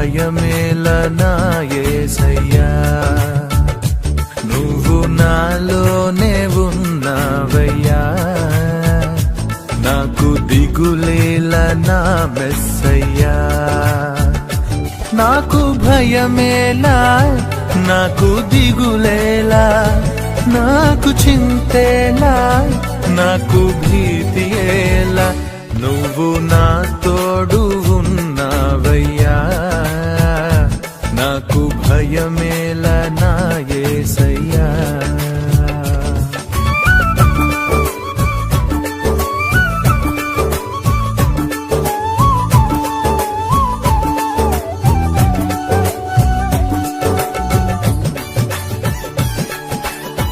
భయమేల నా యేసయ్యా, నువ్వు నాలోనే ఉన్నావయ్యా, నాకు దిగులేల నా మెస్సయ్యా. నాకు భయమేలా, నాకు దిగులేలా, నాకు చింతేలా, నాకు భీతియేలా, నువ్వు నా తోడు ఉన్నావయ్యా, నాకు భయమేలా నా యేసయ్యా.